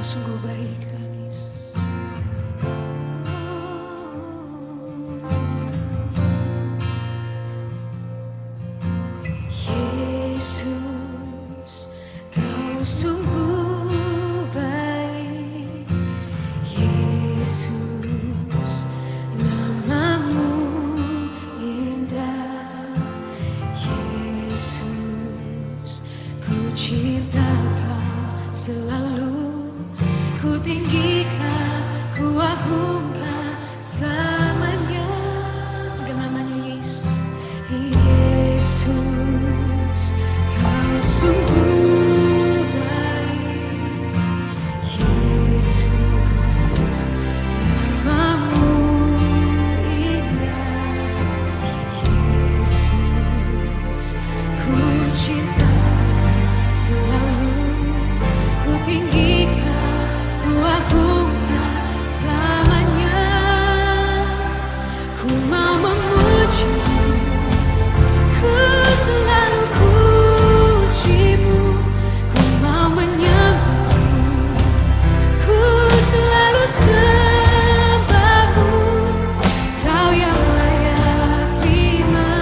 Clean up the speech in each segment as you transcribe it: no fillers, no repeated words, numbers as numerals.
sungguh baik Tuhan Yesus. Yesus, Kau sungguh baik. Yesus, namamu indah. Yesus, ku cinta Kau selalu. Ku tinggikan, ku agungkan selamanya. Panggil namanya Yesus. Yesus, Kau sungguh baik. Yesus, namamu indah. Yesus, ku cinta Kau selalu. Ku tinggikan, ku agungkan selamanya. Ku mau memuji-Mu, ku selalu puji-Mu. Ku mau menyembah-Mu, ku selalu sembah-Mu. Kau yang layak terima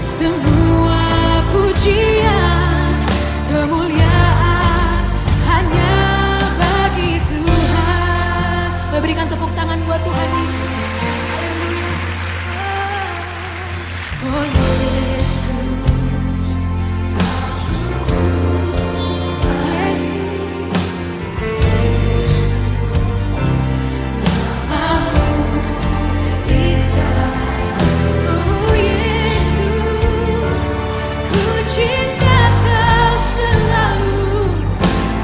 semua pujian, kemuliaan hanya bagi Tuhan. Boleh berikan tepuk tangan buat Tuhan Yesus. Oh Yesus, Kau sungguh Yesus, namamu indah. Oh Yesus, ku cinta Kau selalu.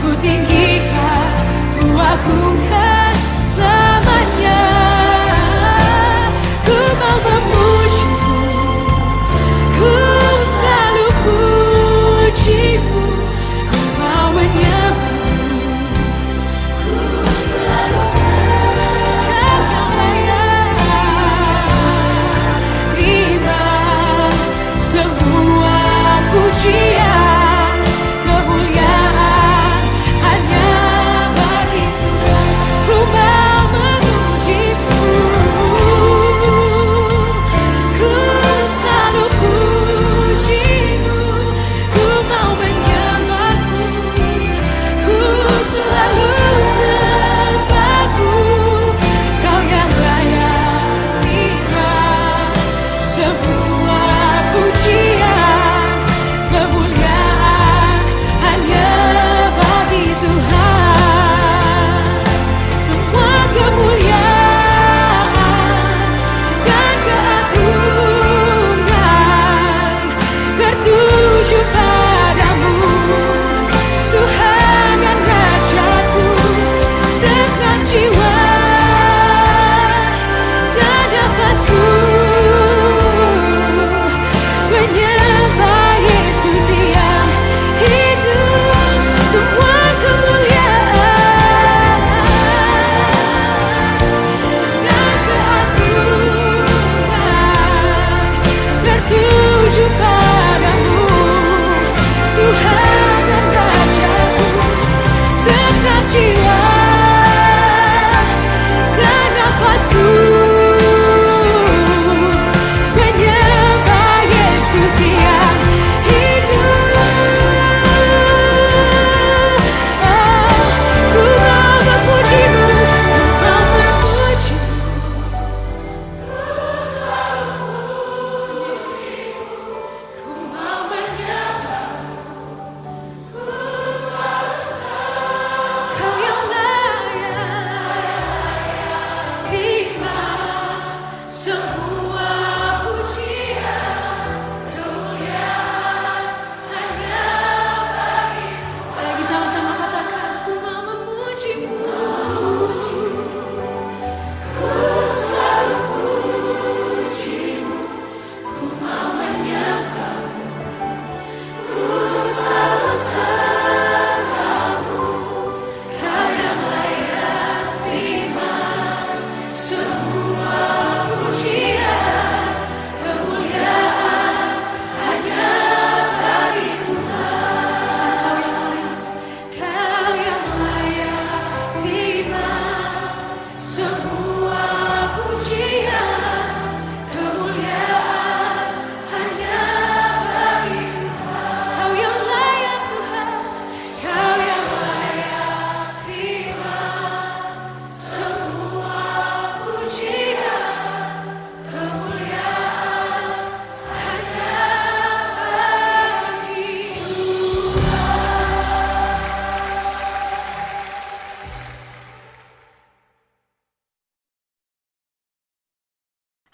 Ku tinggikan, ku agungkan selamanya.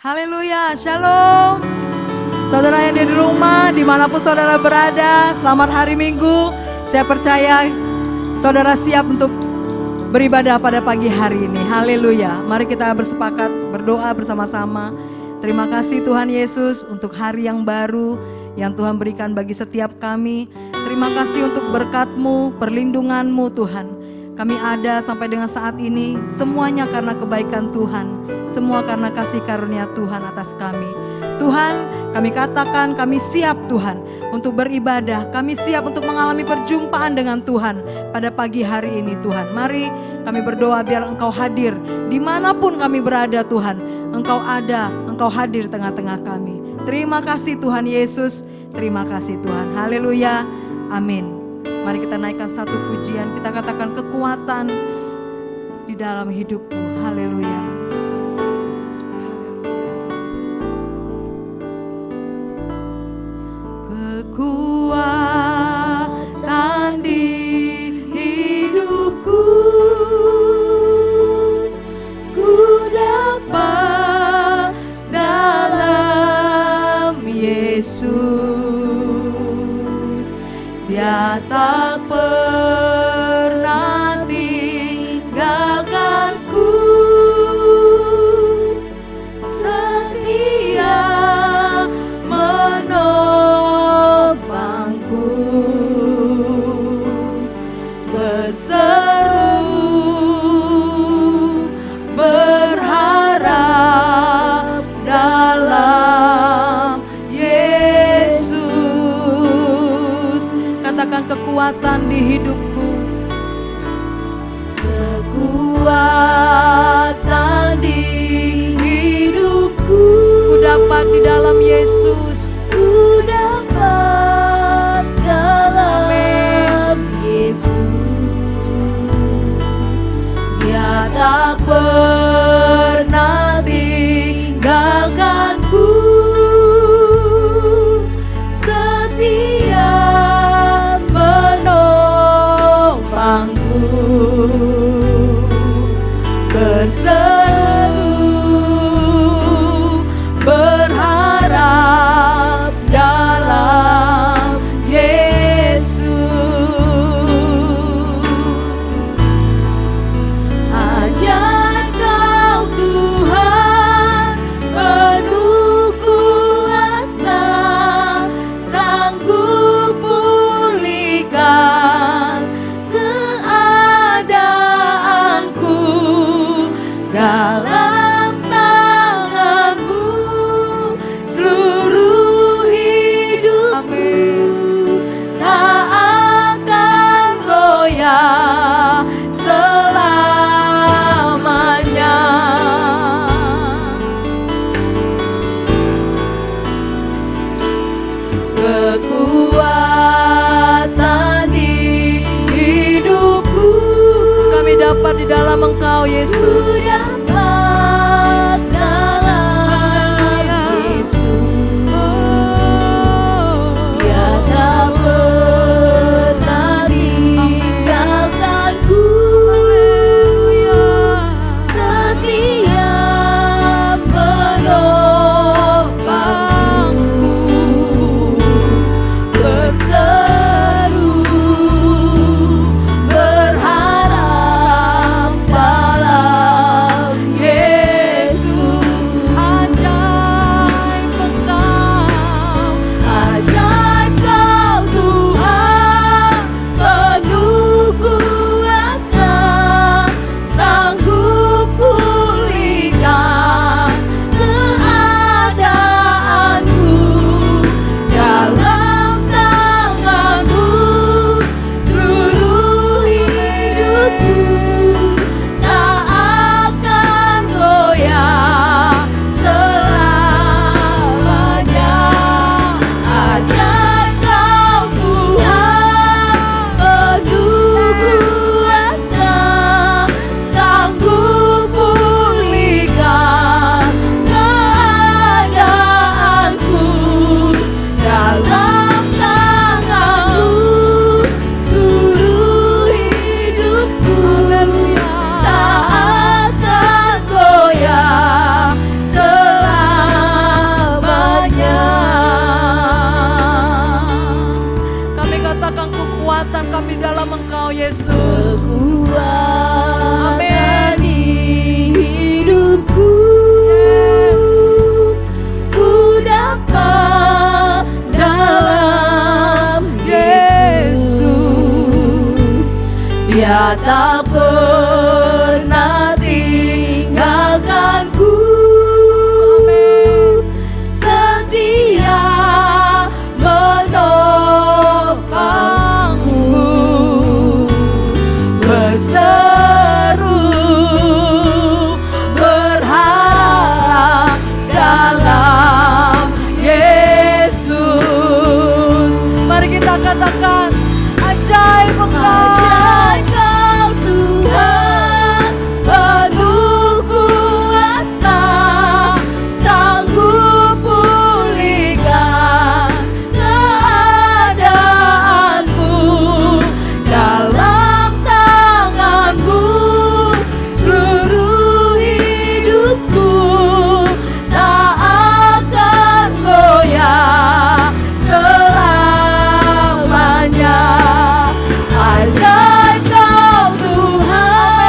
Haleluya, shalom. Saudara yang di rumah, dimanapun saudara berada, selamat hari Minggu. Saya percaya saudara siap untuk beribadah pada pagi hari ini. Haleluya. Mari kita bersepakat berdoa bersama-sama. Terima kasih Tuhan Yesus untuk hari yang baru yang Tuhan berikan bagi setiap kami. Terima kasih untuk berkat-Mu, perlindungan-Mu Tuhan. Kami ada sampai dengan saat ini, semuanya karena kebaikan Tuhan. Semua karena kasih karunia Tuhan atas kami. Tuhan, kami katakan kami siap Tuhan untuk beribadah. Kami siap untuk mengalami perjumpaan dengan Tuhan pada pagi hari ini Tuhan. Mari kami berdoa biar Engkau hadir dimanapun kami berada Tuhan. Engkau ada, Engkau hadir tengah-tengah kami. Terima kasih Tuhan Yesus, terima kasih Tuhan. Haleluya, amin. Mari kita naikkan satu pujian, kita katakan kekuatan di dalam hidupku. Haleluya. Kekuatan di hidupku, ku dapat dalam Yesus. Dia tak pernah tinggalkanku, setia menopangku, berseru berharap dalam Yesus. Katakan kekuatan di hidupku, kekuatan di hidupku, ku dapat di dalam Yesus, ku dapat dalam Yesus. Dia tak pernah tinggalkanku, setia menopangku, berseru berharap dalam Yesus. Ajar Kau Tuhan penuh kuasa, sanggup pulihkan keadaanku, dalam tangan-Mu seluruh hidupku tak akan goyah selamanya. Kekuatan di hidupku, kami dapat di dalam Engkau Yesus. Ku dapat dalam Yesus. Dia tak pernah tinggalkanku, setia menopangku, berseru berharap dalam Nyatakan kekuatan kami dalam Engkau Yesus. Kekuatan hidupku, ku dapat dalam Yesus. Dia tak pernah tinggalkanku, setia menopangku, berseru berharap dalam Yesus. Mari kita katakan, ajaib Engkau. Ajaib Kau Tuhan, penuh kuasa, sanggup pulihkan keadaanku. Dalam tangan-Mu seluruh hidupku tak akan goyah selamanya. Ajaib Kau Tuhan,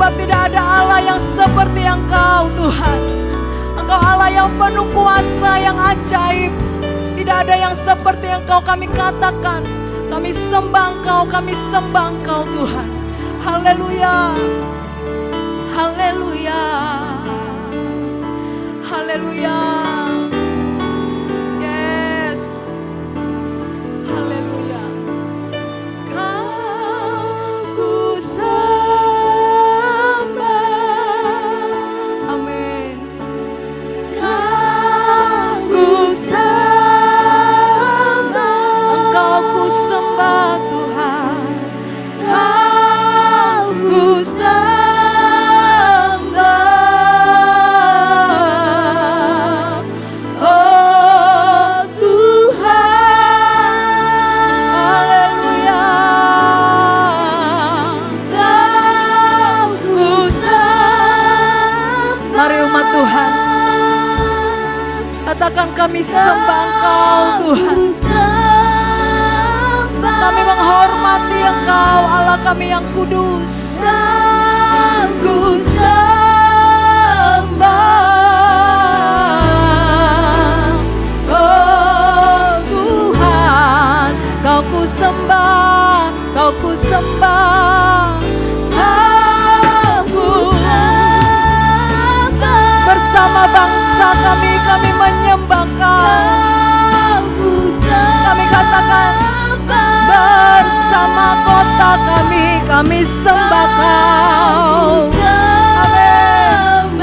Sebab tidak ada Allah yang seperti Engkau Tuhan. Engkau Allah yang penuh kuasa, yang ajaib. Tidak ada yang seperti Engkau. Kami katakan, kami sembah Engkau, kami sembah Engkau Tuhan. Haleluya, haleluya, haleluya. Yes, haleluya. Kau ku sembah, amin. Kau ku sembah, Engkau ku sembah Tuhan. Kau ku sembah, oh Tuhan. Haleluya. Kau ku sembah. Mari umat Tuhan, katakan kami sembah Engkau Tuhan. Kami menghormati Engkau, Allah kami yang kudus. Ku sembah, oh Tuhan. Kau ku sembah, Kau ku sembah. Aku bersama bangsa kami menyembah Kau. Kami katakan bersama kota kami sembah Kau. Amin.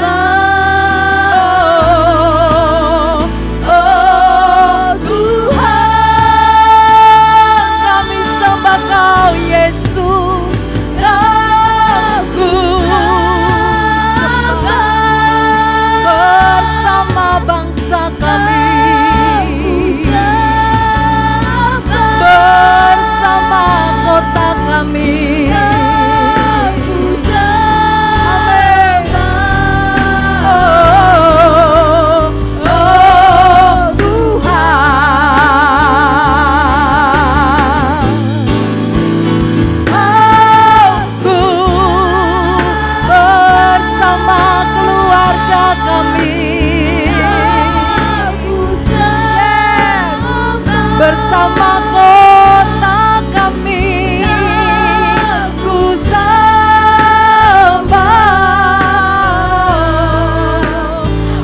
Oh Tuhan, kami sembah Kau Yesus. Aku sembah bersama bangsa kami, bersama kota kami. Amin. Oh Tuhan, aku bersama keluarga kami, bersama kota kami, ku sembah.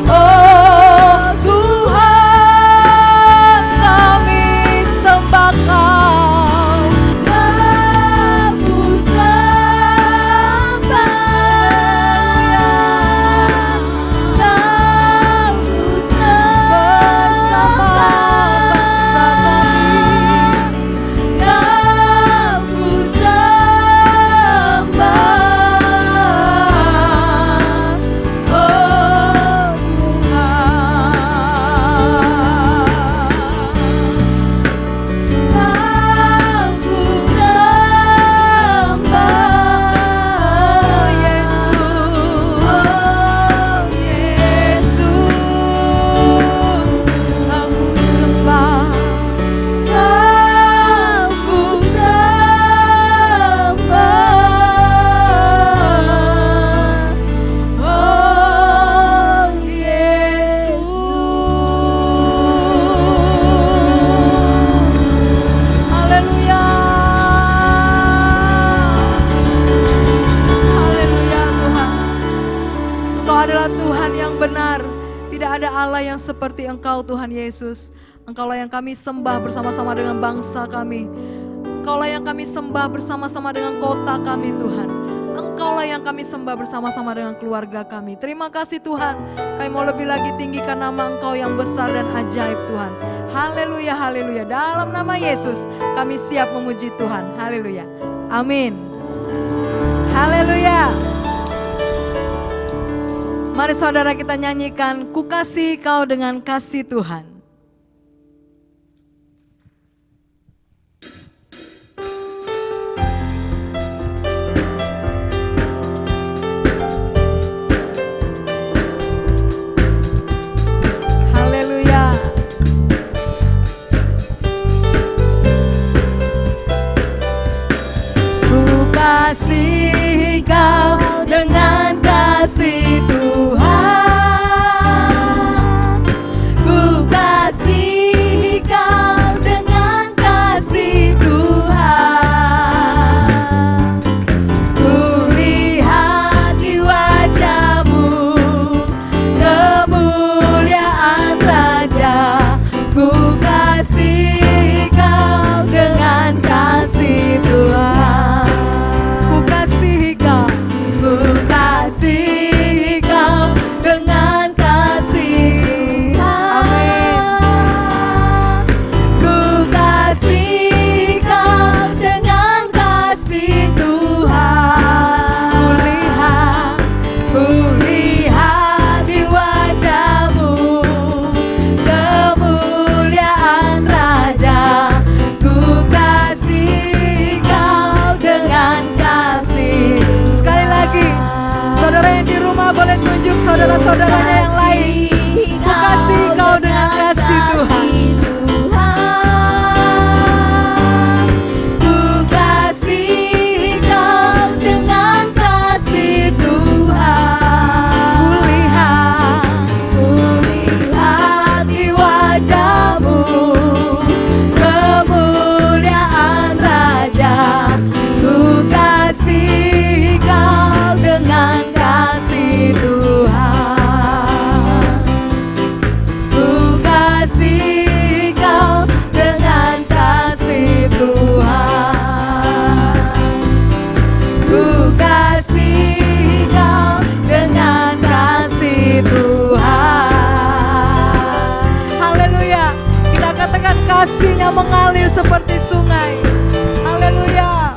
Oh Tuhan, kami sembah Kau. Ku sembah, ku bersama bangsa kami. Ku sembah, oh Tuhan. Ku sembah, Yesus. Oh Yesus, aku sembah. Aku sembah, oh Yesus. Haleluya. Haleluya Tuhan. Engkau adalah Tuhan yang benar. Tidak ada Allah yang seperti Engkau Tuhan Yesus. Engkaulah yang kami sembah bersama-sama dengan bangsa kami. Engkaulah yang kami sembah bersama-sama dengan kota kami Tuhan. Engkaulah yang kami sembah bersama-sama dengan keluarga kami. Terima kasih Tuhan. Kami mau lebih lagi tinggikan nama Engkau yang besar dan ajaib Tuhan. Haleluya, haleluya. Dalam nama Yesus kami siap memuji Tuhan. Haleluya. Amin. Haleluya. Mari saudara kita nyanyikan Ku Kasih Kau dengan Kasih Tuhan. Haleluya. Ku kasih Kau dengan saudara-saudaranya yang lain. Ku kasih kau dengan kasih Tuhan. Ku kasih kau dengan kasih Tuhan. Ku lihat di wajahmu kemuliaan Raja. Ku kasih kau dengan kasih Tuhan. Ku kasih kau dengan kasih Tuhan. Ku kasih kau dengan kasih Tuhan. Haleluya. Kita katakan kasihnya mengalir seperti sungai. Haleluya.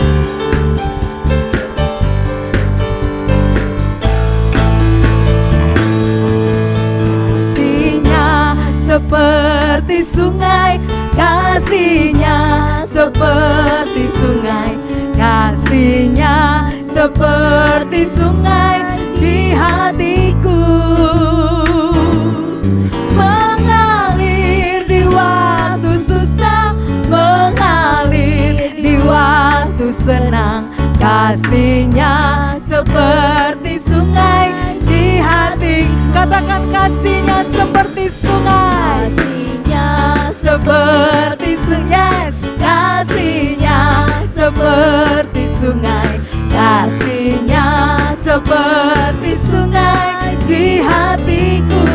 Kasihnya seperti sungai, kasihnya seperti sungai, kasihnya seperti sungai di hatiku, mengalir di waktu susah, mengalir di waktu senang. Kasihnya seperti sungai di hati. Katakan kasihnya seperti sungai. Kasihnya seperti sungai, kasihnya seperti sungai, kasihnya seperti sungai di hatiku,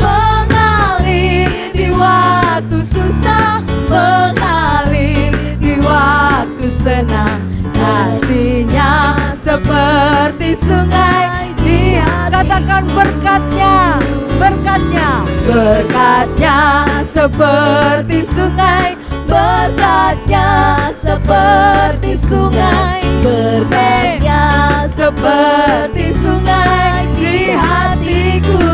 mengalir di waktu susah, mengalir di waktu senang. Kasihnya seperti sungai di hatiku. Katakan berkatnya, berkatnya, Berkatnya seperti sungai, berkatnya seperti sungai, berkatnya seperti sungai di hatiku,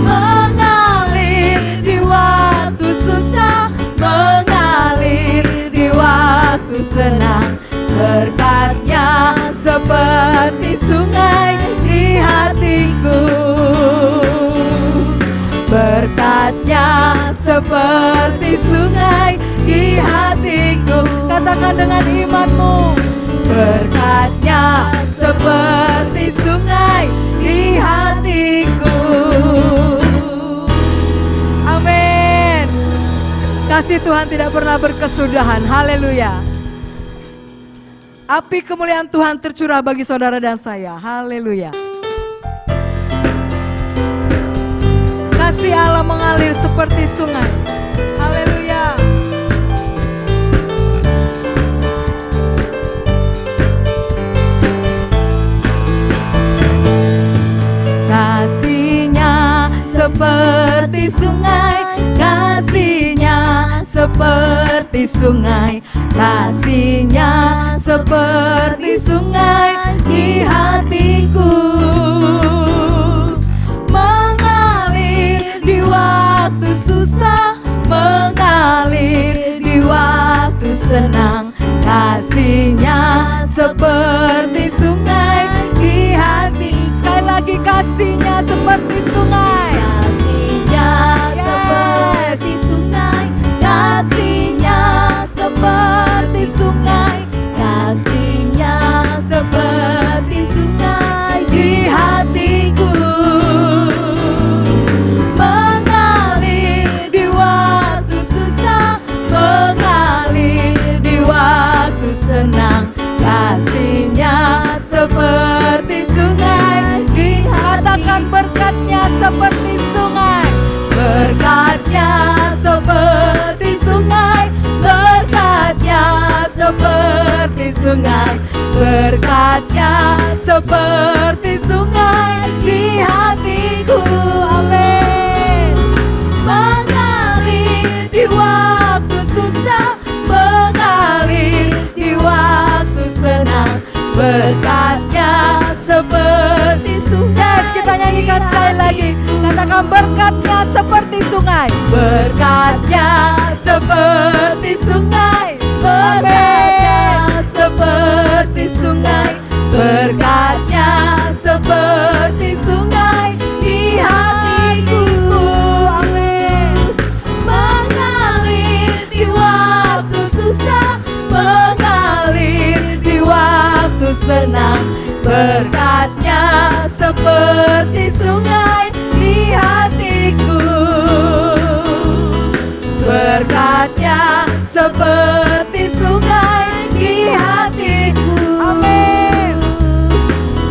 mengalir di waktu susah, mengalir di waktu senang. Berkatnya seperti sungai di hatiku, berkatnya seperti sungai di hatiku. katakan dengan imanmu. Berkatnya seperti sungai di hatiku. Amin. Kasih Tuhan tidak pernah berkesudahan. Haleluya. Api kemuliaan Tuhan tercurah bagi saudara dan saya. Haleluya. Kasih Allah mengalir seperti sungai. Haleluya. Kasihnya seperti sungai, kasihnya seperti sungai, kasihnya seperti sungai di hatiku, mengalir di waktu susah, mengalir di waktu senang. Kasihnya seperti sungai di hati. Sekali lagi, kasihnya seperti sungai. Kasihnya seperti sungai, kasihnya seperti sungai, kasihnya seperti sungai di hatiku, mengalir di waktu susah, mengalir di waktu senang. Kasihnya seperti sungai di Katakan berkatnya seperti sungai. berkatnya seperti sungai, berkatnya seperti sungai, berkatnya seperti sungai di hatiku. Amin. Mengalir di waktu susah, mengalir di waktu senang, berkatnya seperti sungai. Yes, kita nyanyikan sekali lagi. Katakan berkatnya seperti sungai. Berkatnya seperti sungai, berkatnya seperti sungai, berkatnya senang. Berkatnya seperti sungai di hatiku. Berkatnya seperti sungai di hatiku. Amin.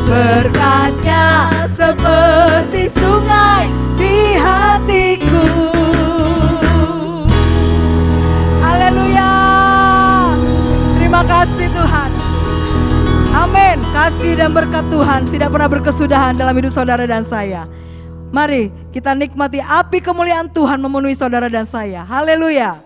Berkatnya seperti sungai di hatiku. Haleluya. Terima kasih Tuhan. Amin. Kasih dan berkat Tuhan tidak pernah berkesudahan dalam hidup saudara dan saya. Mari kita nikmati api kemuliaan Tuhan memenuhi saudara dan saya. Haleluya.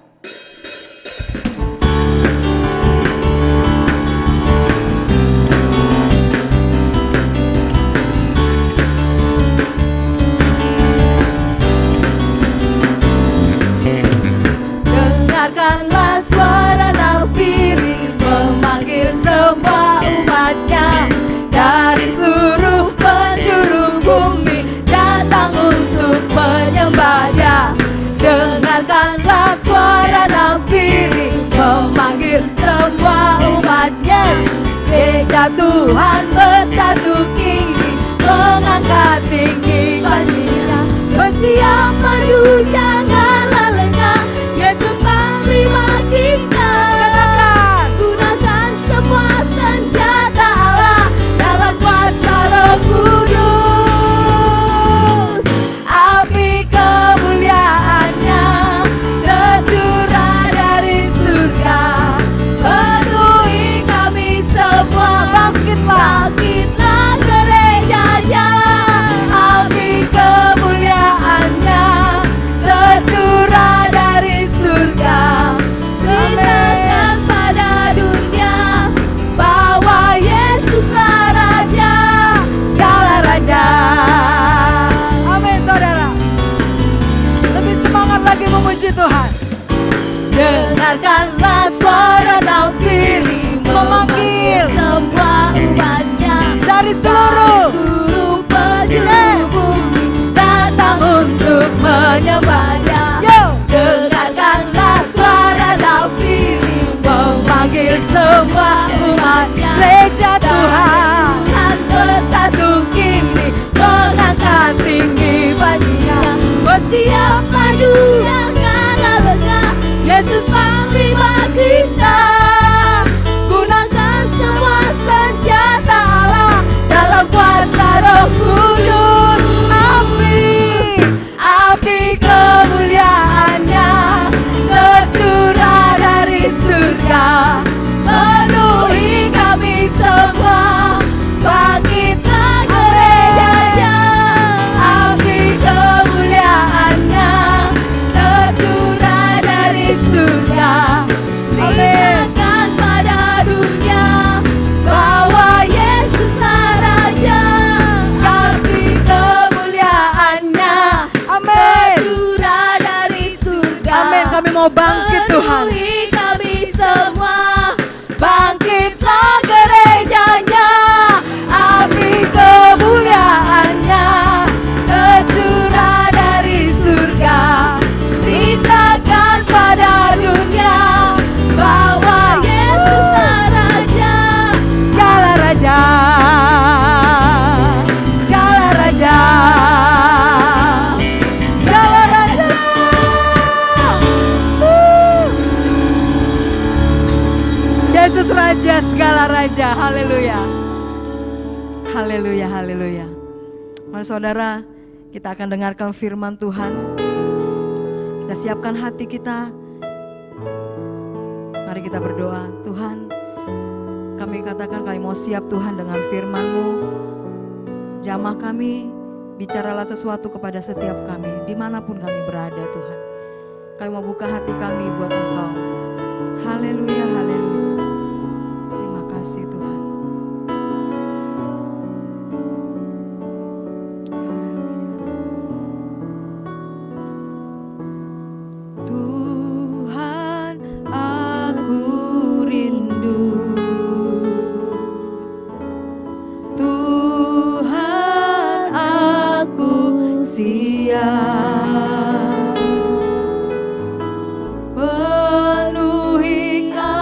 Dengarkanlah suara nafiri memanggil semua umatnya dari seluruh penjuru bumi datang untuk menyembahnya. Dengarkanlah suara nafiri memanggil semua umatnya. Gereja Tuhan bersatu kini mengangkat tinggi bendera. Bersiap maju janganlah lengah. Yesus panglima kita. Katakan, gunakan semua senjata Allah dalam kuasa Roh Kudus. Api kemuliaannya tercurah dari surga, penuhi kami semua. Bangkitlah, bangkitlah gerejanya. Api kemuliaannya tercurah dari surga, dinaikkan pada dunia bahwa Yesuslah Raja, segala raja. Amin saudara. Lebih semangat lagi memuji Tuhan. Dengarkanlah suara nafiri memanggil semua umatnya dari seluruh penjuru bumi datang untuk menyembahnya. Dengarkanlah suara nafiri memanggil semua umatnya. Gereja Tuhan bersatu kini mengangkat tinggi bendera. Bersiap maju janganlah lengah. Yesus panglima kita. Gunakan semua senjata Allah dalam kuasa Roh Kudus. Api kemuliaannya tercurah dari surga, penuhi kami semua. Bangkitlah gerejanya. Api kemuliaannya tercurah dari surga, dinaikkan pada dunia bahwa Yesuslah Raja. Api kemuliaannya tercurah dari surga. Amin. Kami mau bangkit Tuhan. Penuhi kami semua. Bangkitlah gerejanya. Api kemuliaannya tercurah dari surga, dinaikkan pada dunia bahwa Yesuslah Raja, segala raja, segala raja, segala raja. Yesus Raja, segala raja. Haleluya. Haleluya, haleluya. Mari saudara, kita akan dengarkan firman Tuhan. Kita siapkan hati kita. Mari kita berdoa. Tuhan, kami katakan kami mau siap Tuhan dengan firman-Mu. Jamah kami, bicaralah sesuatu kepada setiap kami, dimanapun kami berada Tuhan. Kami mau buka hati kami buat Engkau. Haleluya, haleluya. Terima kasih Tuhan. Tuhan, aku rindu. Tuhan, aku siap. Penuhi kami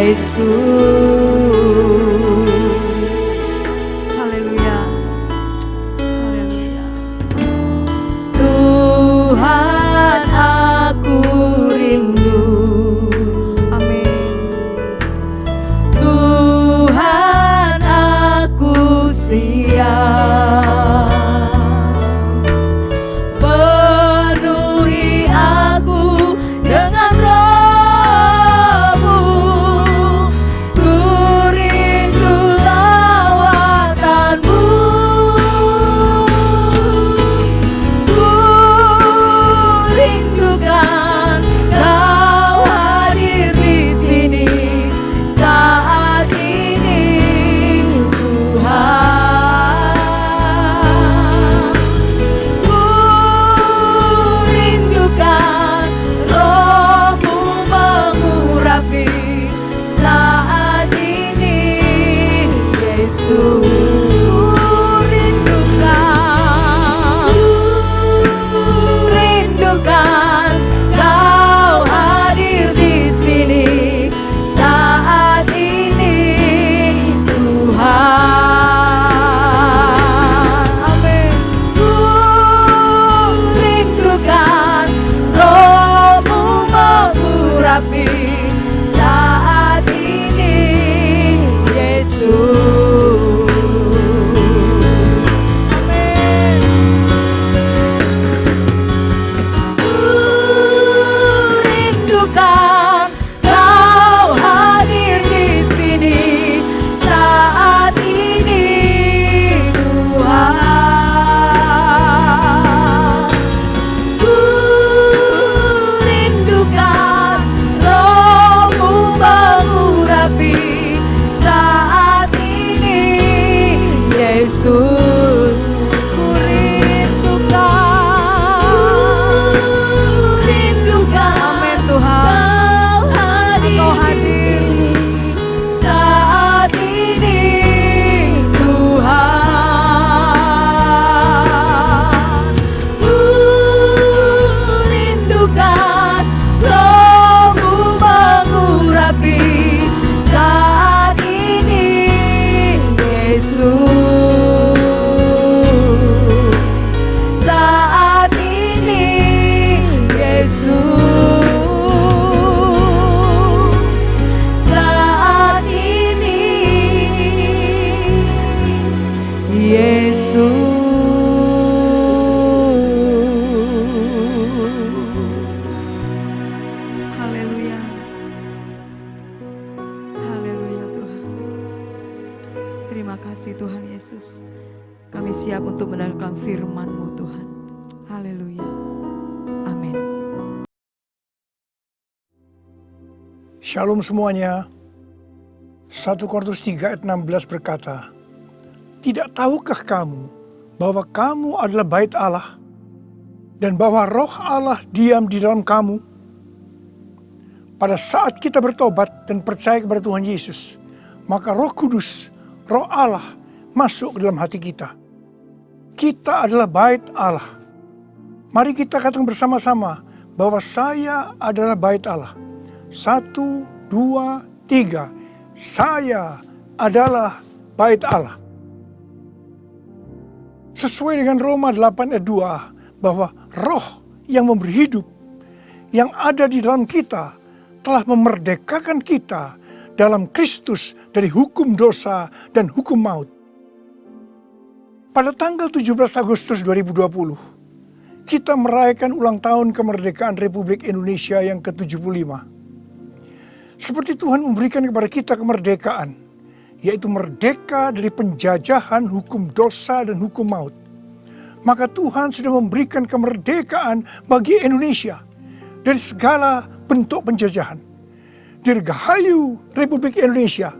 Yesus. Haleluya. Haleluya. Tuhan, aku rindu. Amin. Tuhan, aku siap. Penuhi aku dengan Roh-Mu. Ku rindu lawatan-Mu. Ku rindukan Kau hadir di sini saat ini, Tuhan. Ku rindukan Roh-Mu mengurapi saat ini, Yesus. Rindukan Kau hadir di sini saat ini, Tuhan. Amin. Ku rindukan Roh-Mu mengurapi saat ini, Yesus. Amin. Ku rindukan Kau hadir di sini saat ini, Tuhan. Ku rindukan Roh-Mu mengurapi saat ini, Yesus. Ku rindukan, amin Tuhan, Kau hadir saat ini, Tuhan. Ku rindukan Roh-Mu mengurapi saat ini, Yesus. Saat ini, Yesus. Saat ini, Yesus. Haleluya. Haleluya Tuhan. Terima kasih Tuhan Yesus. Kami siap untuk mendengarkan firman-Mu Tuhan. Haleluya. Amin. Shalom semuanya. 1 Korintus 3 ayat 16 berkata, tidak tahukah kamu bahwa kamu adalah bait Allah dan bahwa Roh Allah diam di dalam kamu? Pada saat kita bertobat dan percaya kepada Tuhan Yesus, maka Roh Kudus, Roh Allah masuk ke dalam hati kita. Kita adalah bait Allah. Mari kita katakan bersama-sama bahwa saya adalah bait Allah. 1, 2, 3. Saya adalah bait Allah. Sesuai dengan Roma 8 ayat 2, bahwa roh yang memberi hidup, yang ada di dalam kita, telah memerdekakan kita dalam Kristus dari hukum dosa dan hukum maut. Pada tanggal 17 Agustus 2020, kita merayakan ulang tahun kemerdekaan Republik Indonesia yang ke-75. Seperti Tuhan memberikan kepada kita kemerdekaan, yaitu merdeka dari penjajahan hukum dosa dan hukum maut. Maka Tuhan sudah memberikan kemerdekaan bagi Indonesia dari segala bentuk penjajahan. Dirgahayu Republik Indonesia.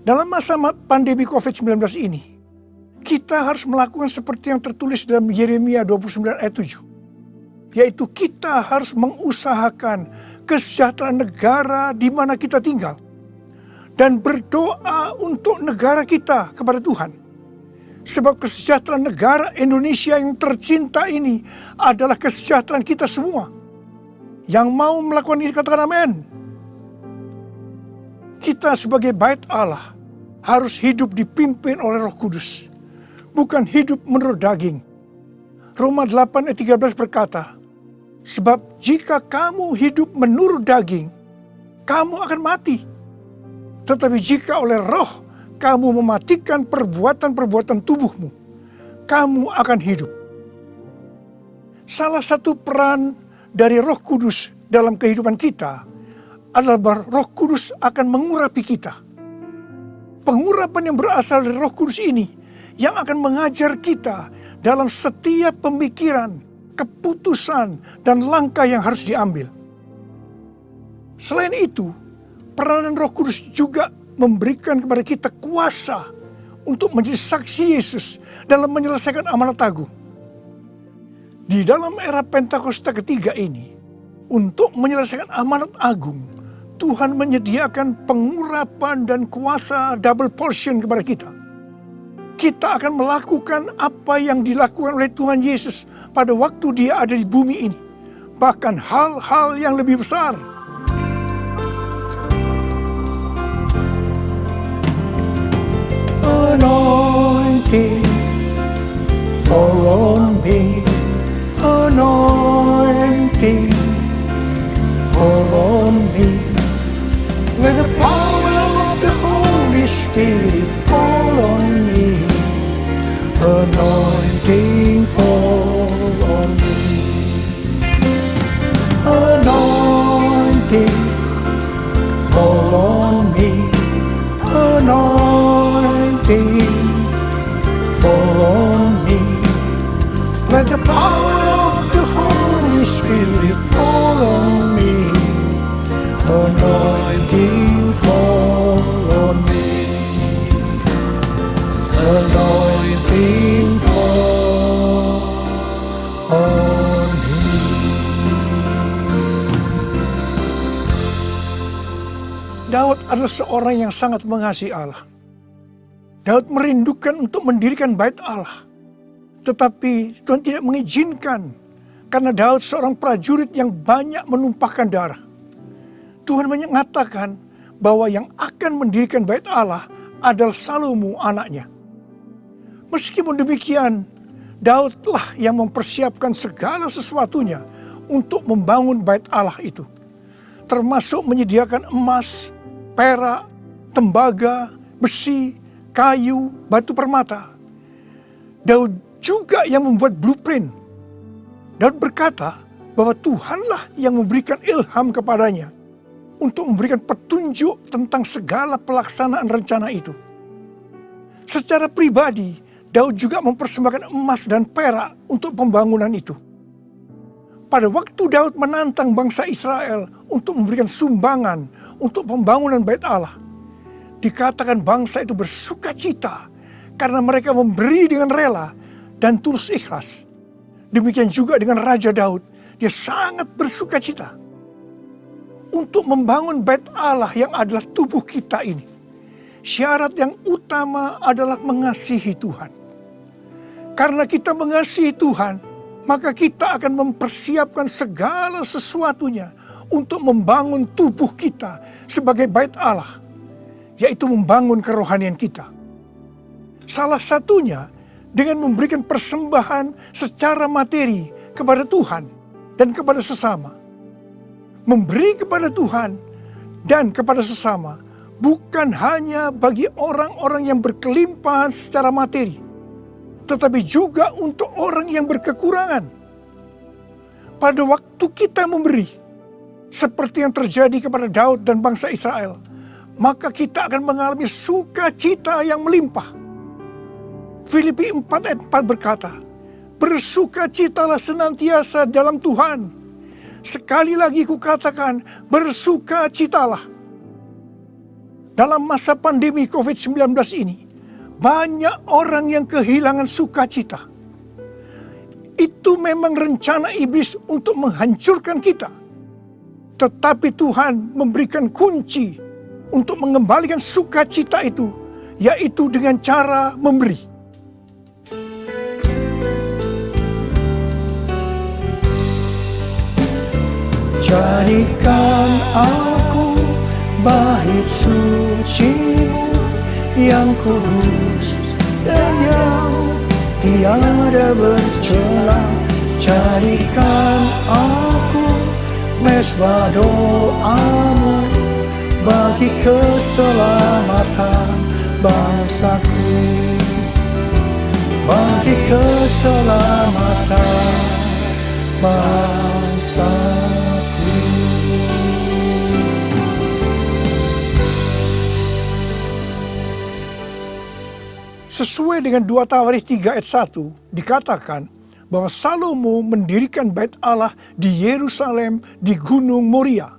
Dalam masa pandemi COVID-19 ini, kita harus melakukan seperti yang tertulis dalam Yeremia 29 ayat 7. Yaitu kita harus mengusahakan kesejahteraan negara di mana kita tinggal. Dan berdoa untuk negara kita kepada Tuhan. Sebab kesejahteraan negara Indonesia yang tercinta ini adalah kesejahteraan kita semua. Yang mau melakukan ini katakan amin. Kita sebagai bait Allah harus hidup dipimpin oleh Roh Kudus, bukan hidup menurut daging. Roma 8 ayat 13 berkata, sebab jika kamu hidup menurut daging, kamu akan mati. Tetapi jika oleh roh kamu mematikan perbuatan-perbuatan tubuhmu, kamu akan hidup. Salah satu peran dari Roh Kudus dalam kehidupan kita adalah bahwa Roh Kudus akan mengurapi kita. Pengurapan yang berasal dari Roh Kudus ini yang akan mengajar kita dalam setiap pemikiran, keputusan, dan langkah yang harus diambil. Selain itu, peranan Roh Kudus juga memberikan kepada kita kuasa untuk menjadi saksi Yesus dalam menyelesaikan amanat agung. Di dalam era Pentakosta ketiga ini, untuk menyelesaikan amanat agung, Tuhan menyediakan pengurapan dan kuasa double portion kepada kita. Kita akan melakukan apa yang dilakukan oleh Tuhan Yesus pada waktu Dia ada di bumi ini. Bahkan hal-hal yang lebih besar. Anointing, fall on me. Anointing, fall on me. Let the power of the Holy Spirit fall on me. Anointing, fall on me. Anointing, fall on me. Anointing, fall on me. Let the power of the Holy Spirit fall on me. Anointing, fall on me. Anointing, fall on me. Daud adalah seorang yang sangat mengasihi Allah. Daud merindukan untuk mendirikan bait Allah. Tetapi Tuhan tidak mengizinkan karena Daud seorang prajurit yang banyak menumpahkan darah. Tuhan mengatakan bahwa yang akan mendirikan bait Allah adalah Salomo anaknya. Meskipun demikian, Daudlah yang mempersiapkan segala sesuatunya untuk membangun bait Allah itu. Termasuk menyediakan emas, perak, tembaga, besi, kayu, batu permata. Daud juga yang membuat blueprint. Daud berkata bahwa Tuhanlah yang memberikan ilham kepadanya untuk memberikan petunjuk tentang segala pelaksanaan rencana itu. Secara pribadi, Daud juga mempersembahkan emas dan perak untuk pembangunan itu. Pada waktu Daud menantang bangsa Israel untuk memberikan sumbangan untuk pembangunan bait Allah, dikatakan bangsa itu bersukacita karena mereka memberi dengan rela dan tulus ikhlas. Demikian juga dengan Raja Daud, dia sangat bersukacita untuk membangun bait Allah yang adalah tubuh kita ini. Syarat yang utama adalah mengasihi Tuhan. Karena kita mengasihi Tuhan, maka kita akan mempersiapkan segala sesuatunya untuk membangun tubuh kita sebagai bait Allah, yaitu membangun kerohanian kita. Salah satunya dengan memberikan persembahan secara materi kepada Tuhan dan kepada sesama. Memberi kepada Tuhan dan kepada sesama bukan hanya bagi orang-orang yang berkelimpahan secara materi, tetapi juga untuk orang yang berkekurangan. Pada waktu kita memberi, seperti yang terjadi kepada Daud dan bangsa Israel, maka kita akan mengalami sukacita yang melimpah. Filipi 4 ayat 4 berkata, bersukacitalah senantiasa dalam Tuhan. Sekali lagi kukatakan, bersukacitalah. Dalam masa pandemi COVID-19 ini, banyak orang yang kehilangan sukacita. Itu memang rencana iblis untuk menghancurkan kita. Tetapi Tuhan memberikan kunci untuk mengembalikan sukacita itu, yaitu dengan cara memberi. Jadikan aku bait suci-Mu yang kudus dan yang tiada bercela. Jadikan aku mezbah doa-Mu bagi keselamatan bangsaku, bagi keselamatan bangsaku. Sesuai dengan 2 Tawarikh 3 ayat 1 dikatakan bahwa Salomo mendirikan bait Allah di Yerusalem di Gunung Moria,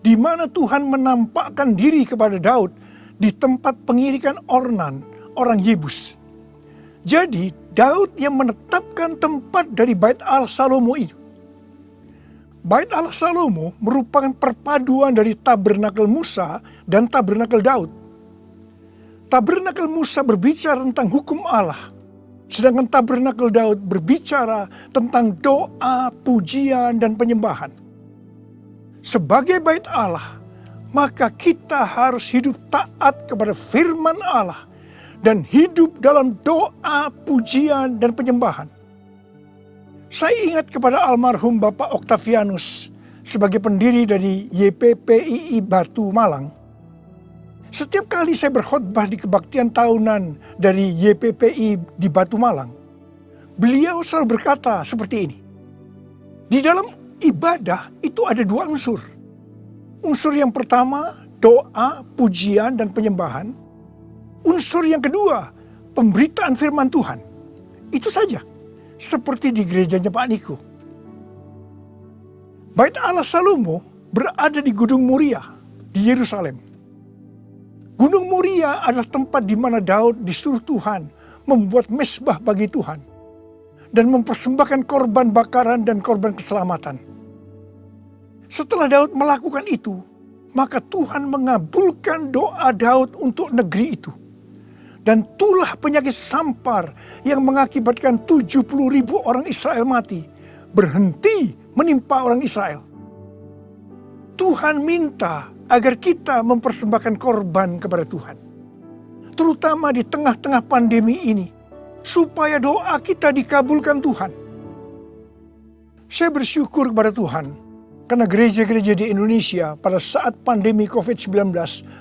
di mana Tuhan menampakkan diri kepada Daud di tempat pengirikan Ornan, orang Yebus. Jadi Daud yang menetapkan tempat dari bait Allah Salomo itu. Bait Allah Salomo merupakan perpaduan dari tabernakel Musa dan tabernakel Daud. Tabernakel Musa berbicara tentang hukum Allah, sedangkan tabernakel Daud berbicara tentang doa, pujian, dan penyembahan. Sebagai bait Allah, maka kita harus hidup taat kepada firman Allah dan hidup dalam doa, pujian, dan penyembahan. Saya ingat kepada almarhum Bapak Octavianus sebagai pendiri dari YPPII Batu Malang. Setiap kali saya berkhotbah di kebaktian tahunan dari YPPI di Batu Malang, beliau selalu berkata seperti ini. Di dalam ibadah itu ada 2 unsur. Unsur yang pertama, doa, pujian, dan penyembahan. Unsur yang kedua, pemberitaan firman Tuhan. Itu saja. Seperti di gerejanya Pak Niko. Bait Allah Salomo berada di Gunung Moria di Yerusalem. Gunung Moria adalah tempat di mana Daud disuruh Tuhan membuat mezbah bagi Tuhan dan mempersembahkan korban bakaran dan korban keselamatan. Setelah Daud melakukan itu, maka Tuhan mengabulkan doa Daud untuk negeri itu. Dan tulah penyakit sampar yang mengakibatkan 70.000 orang Israel mati berhenti menimpa orang Israel. Tuhan minta agar kita mempersembahkan korban kepada Tuhan, terutama di tengah-tengah pandemi ini, supaya doa kita dikabulkan Tuhan. Saya bersyukur kepada Tuhan karena gereja-gereja di Indonesia pada saat pandemi COVID-19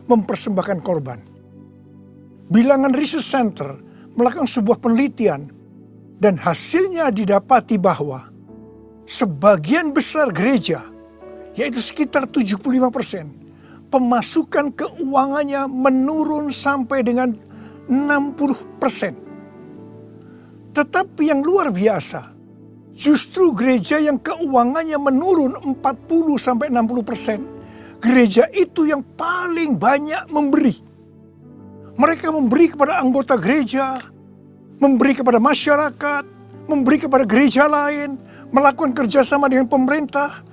mempersembahkan korban. Bilangan Research Center melakukan sebuah penelitian dan hasilnya didapati bahwa sebagian besar gereja, yaitu sekitar 75%, pemasukan keuangannya menurun sampai dengan 60%. Tetapi yang luar biasa, justru gereja yang keuangannya menurun 40-60%, gereja itu yang paling banyak memberi. Mereka memberi kepada anggota gereja, memberi kepada masyarakat, memberi kepada gereja lain, melakukan kerjasama dengan pemerintah,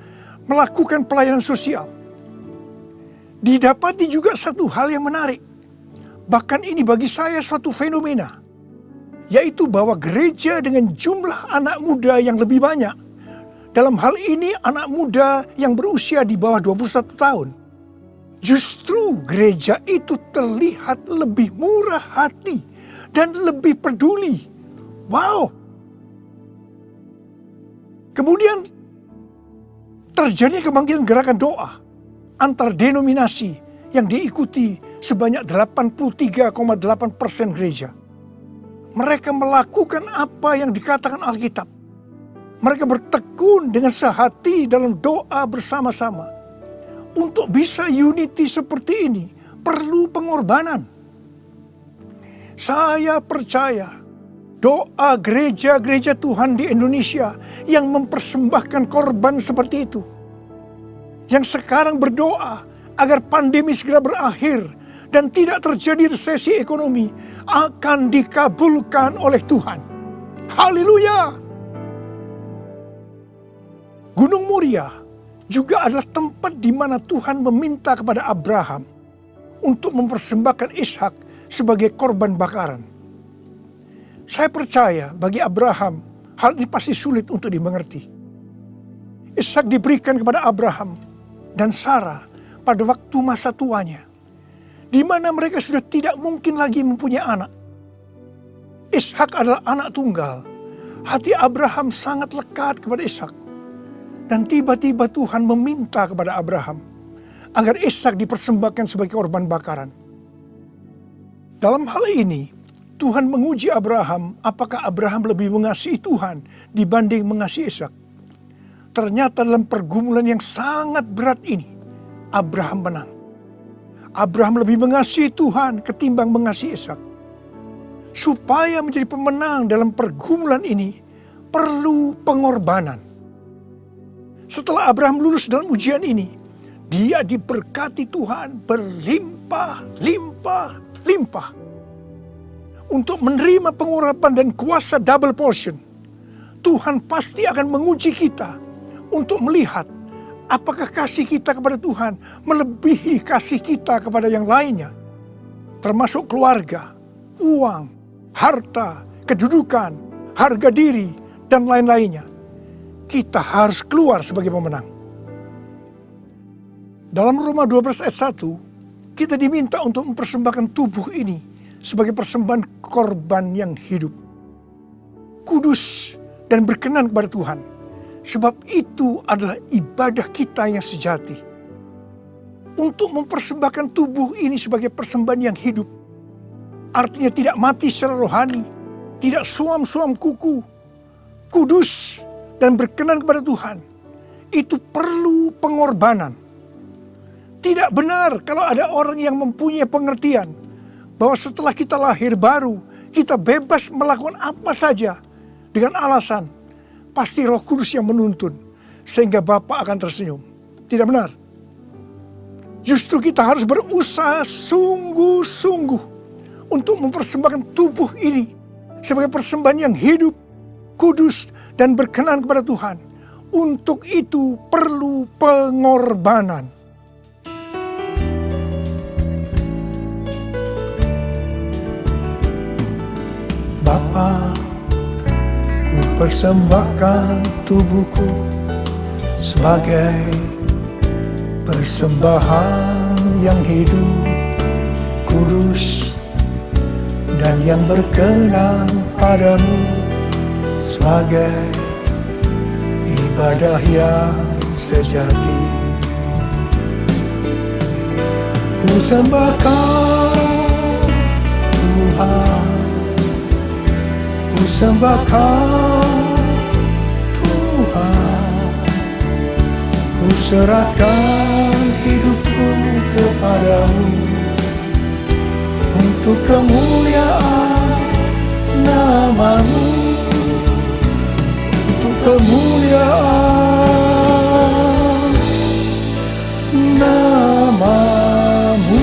melakukan pelayanan sosial. Didapati juga satu hal yang menarik. Bahkan ini bagi saya suatu fenomena. Yaitu bahwa gereja dengan jumlah anak muda yang lebih banyak. Dalam hal ini anak muda yang berusia di bawah 21 tahun. Justru gereja itu terlihat lebih murah hati dan lebih peduli. Wow! Kemudian terjadi kebangkitan gerakan doa antar denominasi yang diikuti sebanyak 83,8% gereja. Mereka melakukan apa yang dikatakan Alkitab. Mereka bertekun dengan sehati dalam doa bersama-sama. Untuk bisa unity seperti ini perlu pengorbanan. Saya percaya doa gereja-gereja Tuhan di Indonesia yang mempersembahkan korban seperti itu, yang sekarang berdoa agar pandemi segera berakhir dan tidak terjadi resesi ekonomi, akan dikabulkan oleh Tuhan. Haleluya! Gunung Moria juga adalah tempat di mana Tuhan meminta kepada Abraham untuk mempersembahkan Ishak sebagai korban bakaran. Saya percaya bagi Abraham hal ini pasti sulit untuk dimengerti. Ishak diberikan kepada Abraham dan Sarah pada waktu masa tuanya, di mana mereka sudah tidak mungkin lagi mempunyai anak. Ishak adalah anak tunggal. Hati Abraham sangat lekat kepada Ishak. Dan tiba-tiba Tuhan meminta kepada Abraham agar Ishak dipersembahkan sebagai korban bakaran. Dalam hal ini, Tuhan menguji Abraham apakah Abraham lebih mengasihi Tuhan dibanding mengasihi Ishak. Ternyata dalam pergumulan yang sangat berat ini, Abraham menang. Abraham lebih mengasihi Tuhan ketimbang mengasihi Ishak. Supaya menjadi pemenang dalam pergumulan ini, perlu pengorbanan. Setelah Abraham lulus dalam ujian ini, dia diberkati Tuhan berlimpah-limpah. Untuk menerima pengurapan dan kuasa double portion, Tuhan pasti akan menguji kita untuk melihat apakah kasih kita kepada Tuhan melebihi kasih kita kepada yang lainnya. Termasuk keluarga, uang, harta, kedudukan, harga diri, dan lain-lainnya. Kita harus keluar sebagai pemenang. Dalam Roma 12 ayat 1, kita diminta untuk mempersembahkan tubuh ini sebagai persembahan korban yang hidup, kudus, dan berkenan kepada Tuhan. Sebab itu adalah ibadah kita yang sejati. Untuk mempersembahkan tubuh ini sebagai persembahan yang hidup, artinya tidak mati secara rohani, tidak suam-suam kuku, kudus dan berkenan kepada Tuhan. Itu perlu pengorbanan. Tidak benar kalau ada orang yang mempunyai pengertian bahwa setelah kita lahir baru, kita bebas melakukan apa saja dengan alasan pasti Roh Kudus yang menuntun sehingga Bapa akan tersenyum. Tidak benar. Justru kita harus berusaha sungguh-sungguh untuk mempersembahkan tubuh ini sebagai persembahan yang hidup, kudus, dan berkenan kepada Tuhan. Untuk itu perlu pengorbanan. Bapa, ku persembahkan tubuhku sebagai persembahan yang hidup, kudus, dan yang berkenan padamu, sebagai ibadah yang sejati. Ku sembahkan Tuhan, ku sembahkan Tuhan, ku serahkan hidupku kepadamu untuk kemuliaan nama-Mu, untuk kemuliaan nama-Mu.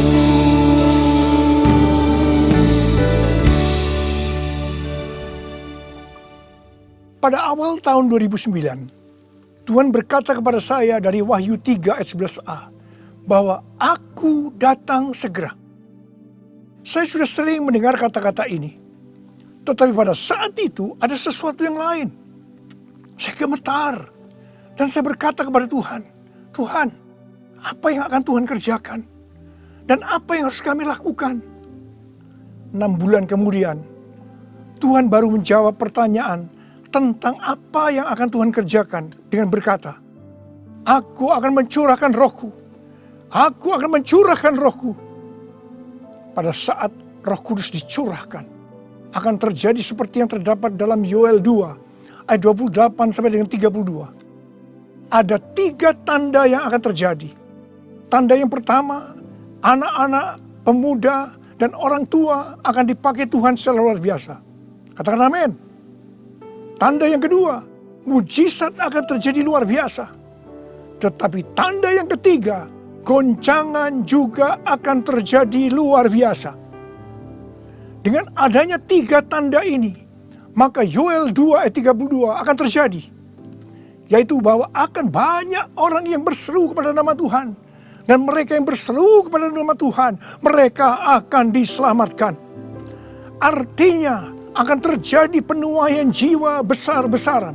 Pada awal tahun 2009, Tuhan berkata kepada saya dari Wahyu 3 ayat 11a, bahwa aku datang segera. Saya sudah sering mendengar kata-kata ini. Tetapi pada saat itu ada sesuatu yang lain. Saya gemetar. Dan saya berkata kepada Tuhan, Tuhan, apa yang akan Tuhan kerjakan? Dan apa yang harus kami lakukan? 6 bulan kemudian, Tuhan baru menjawab pertanyaan tentang apa yang akan Tuhan kerjakan dengan berkata, aku akan mencurahkan Rohku. Aku akan mencurahkan Rohku. Pada saat Roh Kudus dicurahkan, akan terjadi seperti yang terdapat dalam Yoel 2 ayat 28 sampai dengan 32. Ada 3 tanda yang akan terjadi. Tanda yang pertama, anak-anak, pemuda, dan orang tua akan dipakai Tuhan secara luar biasa. Katakan amin. Tanda yang kedua, mujizat akan terjadi luar biasa. Tetapi tanda yang ketiga, goncangan juga akan terjadi luar biasa. Dengan adanya 3 tanda ini, maka Yoel 2 ayat 32 akan terjadi. Yaitu bahwa akan banyak orang yang berseru kepada nama Tuhan. Dan mereka yang berseru kepada nama Tuhan, mereka akan diselamatkan. Artinya, akan terjadi penuaian jiwa besar-besaran.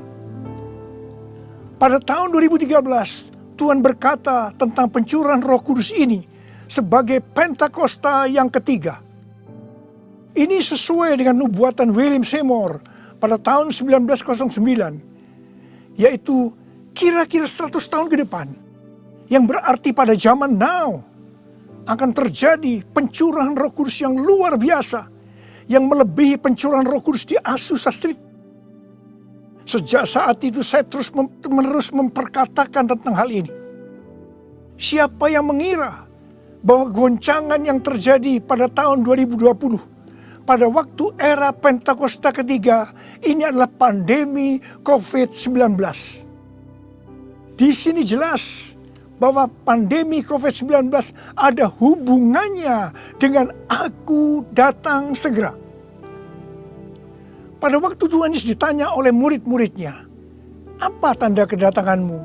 Pada tahun 2013, Tuhan berkata tentang pencurahan Roh Kudus ini sebagai Pentakosta yang ketiga. Ini sesuai dengan nubuatan William Seymour pada tahun 1909, yaitu kira-kira 100 tahun ke depan, yang berarti pada zaman now akan terjadi pencurahan Roh Kudus yang luar biasa, yang melebihi pencurahan Roh Kudus di Azusa Street. Sejak saat itu saya terus-menerus memperkatakan tentang hal ini. Siapa yang mengira bahwa goncangan yang terjadi pada tahun 2020, pada waktu era Pentakosta ketiga, ini adalah pandemi COVID-19. Di sini jelas bahwa pandemi COVID-19 ada hubungannya dengan aku datang segera. Pada waktu Tuhan Yesus ditanya oleh murid-muridnya, apa tanda kedatanganmu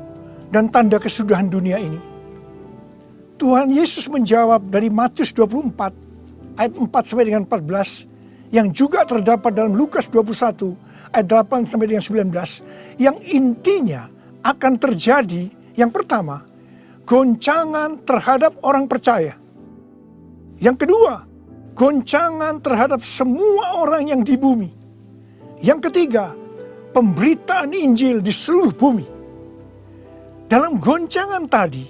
dan tanda kesudahan dunia ini? Tuhan Yesus menjawab dari Matius 24 ayat 4 sampai dengan 14, yang juga terdapat dalam Lukas 21 ayat 8 sampai dengan 19, yang intinya akan terjadi yang pertama, goncangan terhadap orang percaya. Yang kedua, goncangan terhadap semua orang yang di bumi. Yang ketiga, pemberitaan Injil di seluruh bumi. Dalam goncangan tadi,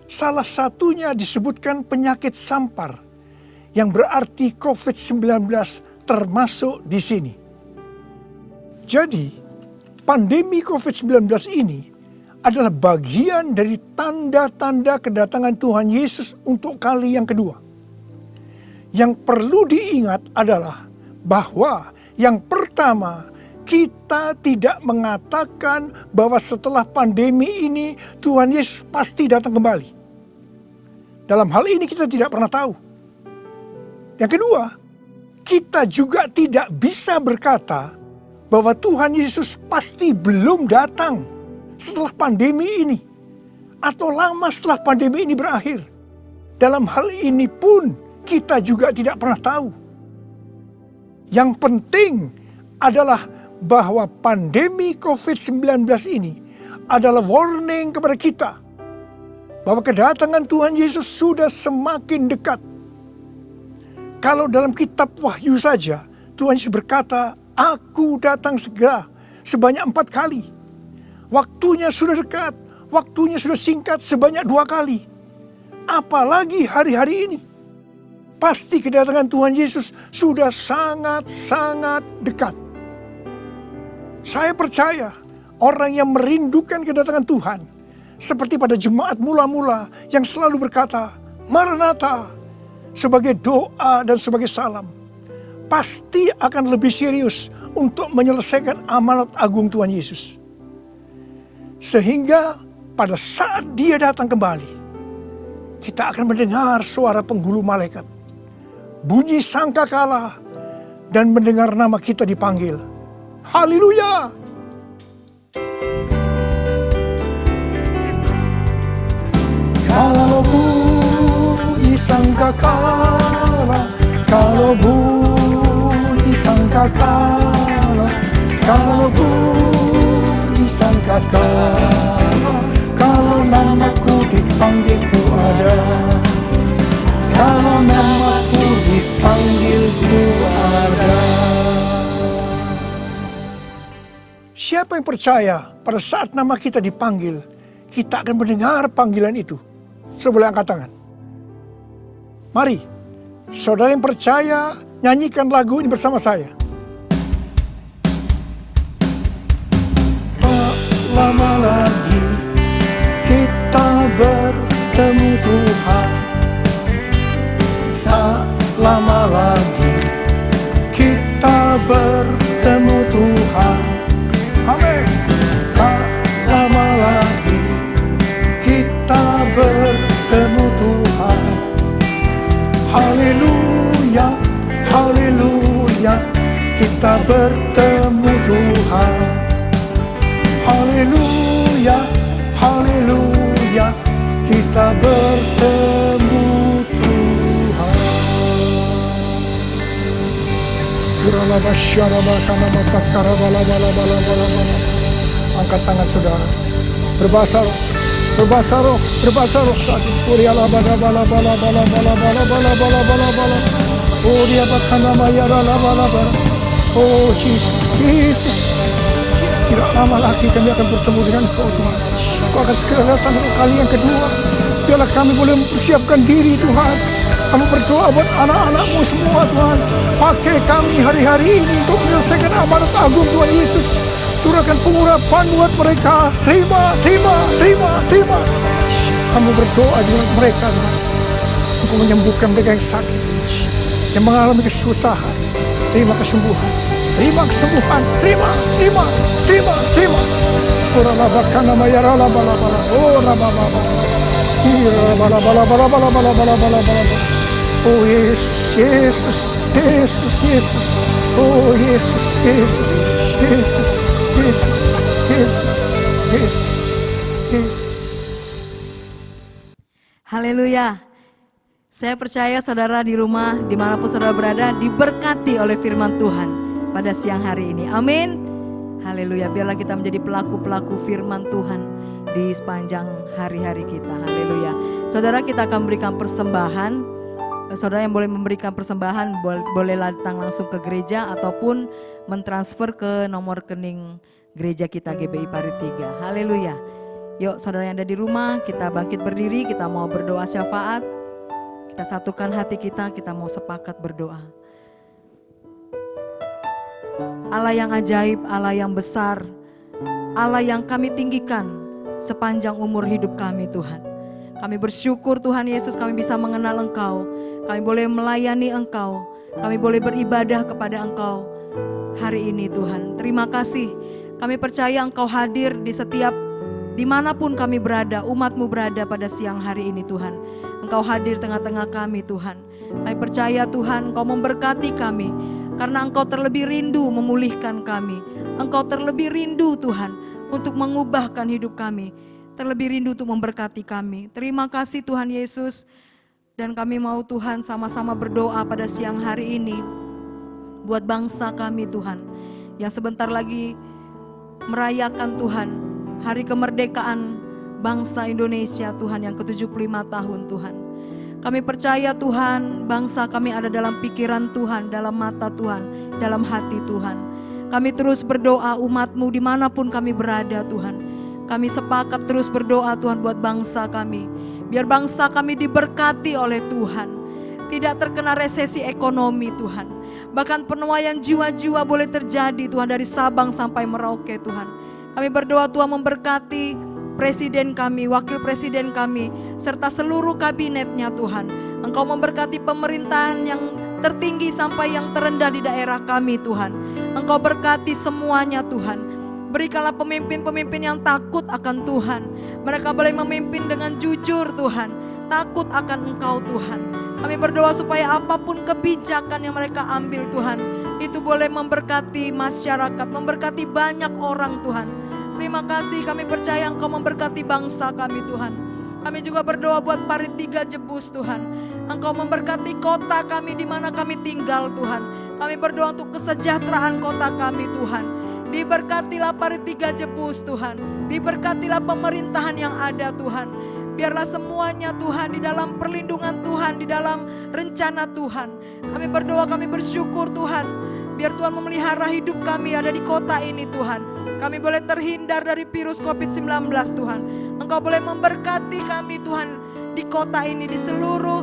salah satunya disebutkan penyakit sampar, yang berarti COVID-19 termasuk di sini. Jadi, pandemi COVID-19 ini adalah bagian dari tanda-tanda kedatangan Tuhan Yesus untuk kali yang kedua. Yang perlu diingat adalah bahwa yang pertama, kita tidak mengatakan bahwa setelah pandemi ini Tuhan Yesus pasti datang kembali. Dalam hal ini kita tidak pernah tahu. Yang kedua, kita juga tidak bisa berkata bahwa Tuhan Yesus pasti belum datang setelah pandemi ini, atau lama setelah pandemi ini berakhir. Dalam hal ini pun kita juga tidak pernah tahu. Yang penting adalah bahwa pandemi COVID-19 ini adalah warning kepada kita bahwa kedatangan Tuhan Yesus sudah semakin dekat. Kalau dalam kitab Wahyu saja, Tuhan Yesus berkata, "Aku datang segera," sebanyak 4 kali. Waktunya sudah dekat, waktunya sudah singkat sebanyak 2 kali. Apalagi hari-hari ini. Pasti kedatangan Tuhan Yesus sudah sangat-sangat dekat. Saya percaya orang yang merindukan kedatangan Tuhan, seperti pada jemaat mula-mula yang selalu berkata, "Maranatha," sebagai doa dan sebagai salam, pasti akan lebih serius untuk menyelesaikan amanat agung Tuhan Yesus. Sehingga pada saat Dia datang kembali, kita akan mendengar suara penghulu malaikat, bunyi sangkakala, dan mendengar nama kita dipanggil. Haleluya! Kalau bunyi sangkakala, kalau bunyi sangkakala, kalau bunyi sangkakala, kalau namaku dipanggil ku ada. Kalau namaku dipanggil ku ada. Siapa yang percaya pada saat nama kita dipanggil, kita akan mendengar panggilan itu? Boleh angkat tangan. Mari, saudara yang percaya, nyanyikan lagu ini bersama saya. Tak lama lagi kita bertemu Tuhan. Tak lama lagi kita bertemu Tuhan. Amin. Tak lama lagi kita bertemu Tuhan. Haleluya, haleluya, kita bertemu Tuhan. Haleluya, haleluya, kita bertemu Tuhan. Angkat tangan saudara. Berbahasa Berbahasa roh saat ini. Kuria laba laba laba laba laba laba laba laba laba laba laba. Kuria bakana mayara laba laba. Oh Yesus, Yesus. Tidak lama lagi kami akan bertemu dengan Kau Tuhan. Kau akan segera datang untuk kali yang kedua. Biarlah kami boleh mempersiapkan diri Tuhan. Kami berdoa buat anak-anak-Mu semua Tuhan. Pakai kami hari-hari ini untuk menyelesaikan amanat agung Tuhan Yesus. Curahkan pengurapan buat mereka. Terima. Kami berdoa dengan mereka Tuhan. Engkau menyembuhkan mereka yang sakit, yang mengalami kesusahan. Terima kesembuhan. Terima. Ora laba kana mayara laba laba laba. Oh laba laba. Oh Yesus. Oh Yesus. Haleluya. Saya percaya saudara di rumah, dimanapun saudara berada, diberkati oleh firman Tuhan pada siang hari ini. Amin. Haleluya. Biarlah kita menjadi pelaku-pelaku firman Tuhan di sepanjang hari-hari kita. Haleluya. Saudara, kita akan memberikan persembahan. Saudara yang boleh memberikan persembahan boleh datang langsung ke gereja ataupun mentransfer ke nomor rekening gereja kita GBI Parit 3. Haleluya. Yuk saudara yang ada di rumah, kita bangkit berdiri, kita mau berdoa syafaat. Kita satukan hati kita mau sepakat berdoa. Allah yang ajaib, Allah yang besar, Allah yang kami tinggikan sepanjang umur hidup kami Tuhan. Kami bersyukur Tuhan Yesus kami bisa mengenal Engkau. Kami boleh melayani Engkau. Kami boleh beribadah kepada Engkau hari ini Tuhan. Terima kasih. Kami percaya Engkau hadir di setiap dimanapun kami berada, umat-Mu berada pada siang hari ini Tuhan. Engkau hadir tengah-tengah kami Tuhan. Kami percaya Tuhan Engkau memberkati kami. Karena Engkau terlebih rindu memulihkan kami. Engkau terlebih rindu Tuhan untuk mengubahkan hidup kami. Terlebih rindu untuk memberkati kami. Terima kasih Tuhan Yesus. Dan kami mau Tuhan sama-sama berdoa pada siang hari ini. Buat bangsa kami Tuhan. Yang sebentar lagi merayakan Tuhan. Hari kemerdekaan bangsa Indonesia Tuhan yang ke-75 tahun Tuhan. Kami percaya Tuhan bangsa kami ada dalam pikiran Tuhan, dalam mata Tuhan, dalam hati Tuhan. Kami terus berdoa umat-Mu dimanapun kami berada Tuhan. Kami sepakat terus berdoa Tuhan buat bangsa kami. Biar bangsa kami diberkati oleh Tuhan. Tidak terkena resesi ekonomi Tuhan. Bahkan penuaian jiwa-jiwa boleh terjadi Tuhan dari Sabang sampai Merauke Tuhan. Kami berdoa Tuhan memberkati presiden kami, wakil presiden kami, serta seluruh kabinetnya Tuhan. Engkau memberkati pemerintahan yang tertinggi sampai yang terendah di daerah kami Tuhan. Engkau berkati semuanya Tuhan. Berikanlah pemimpin-pemimpin yang takut akan Tuhan. Mereka boleh memimpin dengan jujur Tuhan. Takut akan Engkau Tuhan. Kami berdoa supaya apapun kebijakan yang mereka ambil Tuhan, itu boleh memberkati masyarakat, memberkati banyak orang Tuhan. Terima kasih, kami percaya Engkau memberkati bangsa kami Tuhan. Kami juga berdoa buat Parit 3 Jebus Tuhan. Engkau memberkati kota kami di mana kami tinggal Tuhan. Kami berdoa untuk kesejahteraan kota kami Tuhan. Diberkatilah Parit 3 Jebus Tuhan. Diberkatilah pemerintahan yang ada Tuhan. Biarlah semuanya Tuhan di dalam perlindungan Tuhan, di dalam rencana Tuhan. Kami berdoa, kami bersyukur Tuhan. Biar Tuhan memelihara hidup kami ada di kota ini Tuhan. Kami boleh terhindar dari virus COVID-19 Tuhan. Engkau boleh memberkati kami Tuhan di kota ini, di seluruh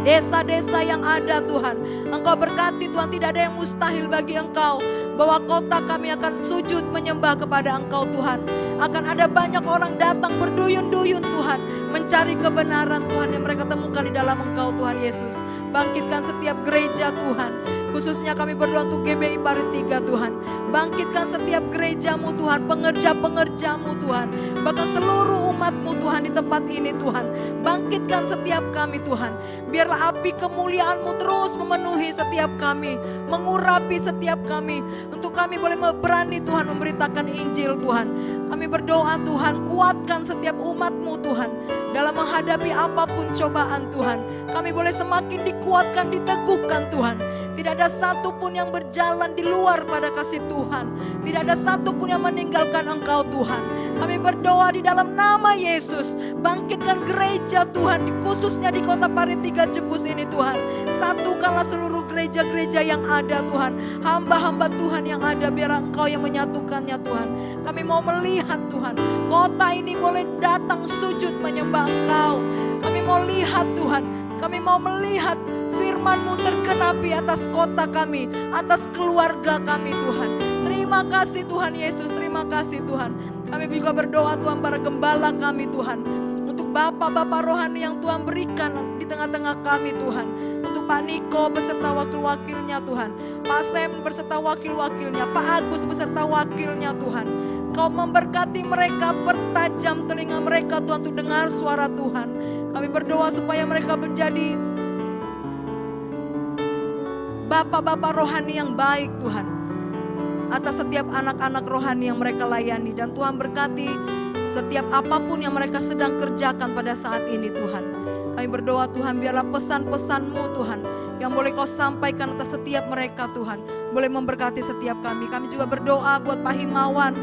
desa-desa yang ada Tuhan. Engkau berkati Tuhan, tidak ada yang mustahil bagi Engkau. Bahwa kota kami akan sujud menyembah kepada Engkau Tuhan. Akan ada banyak orang datang berduyun-duyun Tuhan. Mencari kebenaran Tuhan yang mereka temukan di dalam Engkau Tuhan Yesus. Bangkitkan setiap gereja Tuhan. Khususnya kami berdoa untuk GBI Parit 3 Tuhan. Bangkitkan setiap gerejamu Tuhan, pengerja-pengerjamu Tuhan. Bahkan seluruh umatmu Tuhan di tempat ini Tuhan. Bangkitkan setiap kami Tuhan. Biarlah api kemuliaan-Mu terus memenuhi setiap kami. Mengurapi setiap kami. Untuk kami boleh berani Tuhan memberitakan Injil Tuhan. Kami berdoa Tuhan, kuatkan setiap umat-Mu Tuhan. Dalam menghadapi apapun cobaan Tuhan. Kami boleh semakin dikuatkan, diteguhkan Tuhan. Tidak ada satupun yang berjalan di luar pada kasih Tuhan. Tidak ada satupun yang meninggalkan Engkau Tuhan. Kami berdoa di dalam nama Yesus. Bangkitkan gereja Tuhan, khususnya di kota Parit 3 Jebus ini Tuhan. Satukanlah seluruh gereja-gereja yang ada Tuhan. Hamba-hamba Tuhan yang ada, biar Engkau yang menyatukannya Tuhan. Kami mau melihat Tuhan, kota ini boleh datang sujud menyembah Engkau. Kami mau lihat Tuhan, kami mau melihat firman-Mu tergenapi atas kota kami, atas keluarga kami Tuhan. Terima kasih Tuhan Yesus, terima kasih Tuhan. Kami juga berdoa Tuhan para gembala kami Tuhan. Untuk bapak-bapak rohani yang Tuhan berikan di tengah-tengah kami Tuhan. Untuk Pak Niko beserta wakil-wakilnya Tuhan. Pak Sem beserta wakil-wakilnya. Pak Agus beserta wakilnya Tuhan. Kau memberkati mereka, pertajam telinga mereka Tuhan untuk dengar suara Tuhan. Kami berdoa supaya mereka menjadi bapak-bapak rohani yang baik Tuhan, atas setiap anak-anak rohani yang mereka layani. Dan Tuhan berkati setiap apapun yang mereka sedang kerjakan pada saat ini Tuhan. Kami berdoa Tuhan, biarlah pesan-pesan-Mu Tuhan yang boleh Kau sampaikan atas setiap mereka Tuhan, boleh memberkati setiap kami. Kami juga berdoa buat Pak Himawan,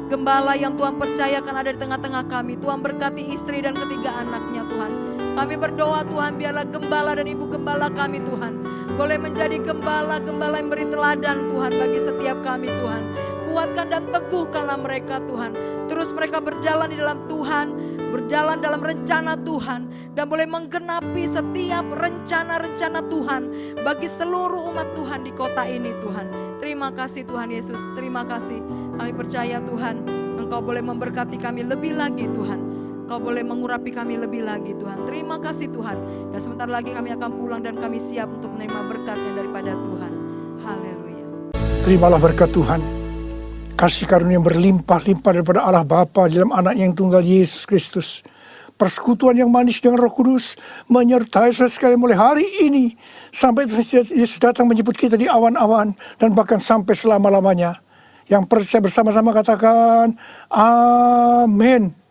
gembala yang Tuhan percayakan ada di tengah-tengah kami. Tuhan berkati istri dan ketiga anaknya Tuhan. Kami berdoa Tuhan, biarlah gembala dan ibu gembala kami Tuhan boleh menjadi gembala-gembala yang beri teladan Tuhan bagi setiap kami Tuhan. Kuatkan dan teguhkanlah mereka Tuhan. Terus mereka berjalan di dalam Tuhan, berjalan dalam rencana Tuhan, dan boleh menggenapi setiap rencana-rencana Tuhan bagi seluruh umat Tuhan di kota ini Tuhan. Terima kasih Tuhan Yesus, terima kasih. Kami percaya Tuhan, Engkau boleh memberkati kami lebih lagi Tuhan. Kau boleh mengurapi kami lebih lagi Tuhan. Terima kasih Tuhan. Dan sebentar lagi kami akan pulang dan kami siap untuk menerima berkatnya daripada Tuhan. Haleluya. Terimalah berkat Tuhan. Kasih karunia yang berlimpah-limpah daripada Allah Bapa dalam anak yang tunggal Yesus Kristus. Persekutuan yang manis dengan Roh Kudus menyertai saudara sekalian mulai hari ini sampai Yesus datang menjemput kita di awan-awan dan bahkan sampai selama-lamanya. Yang percaya bersama-sama katakan amin.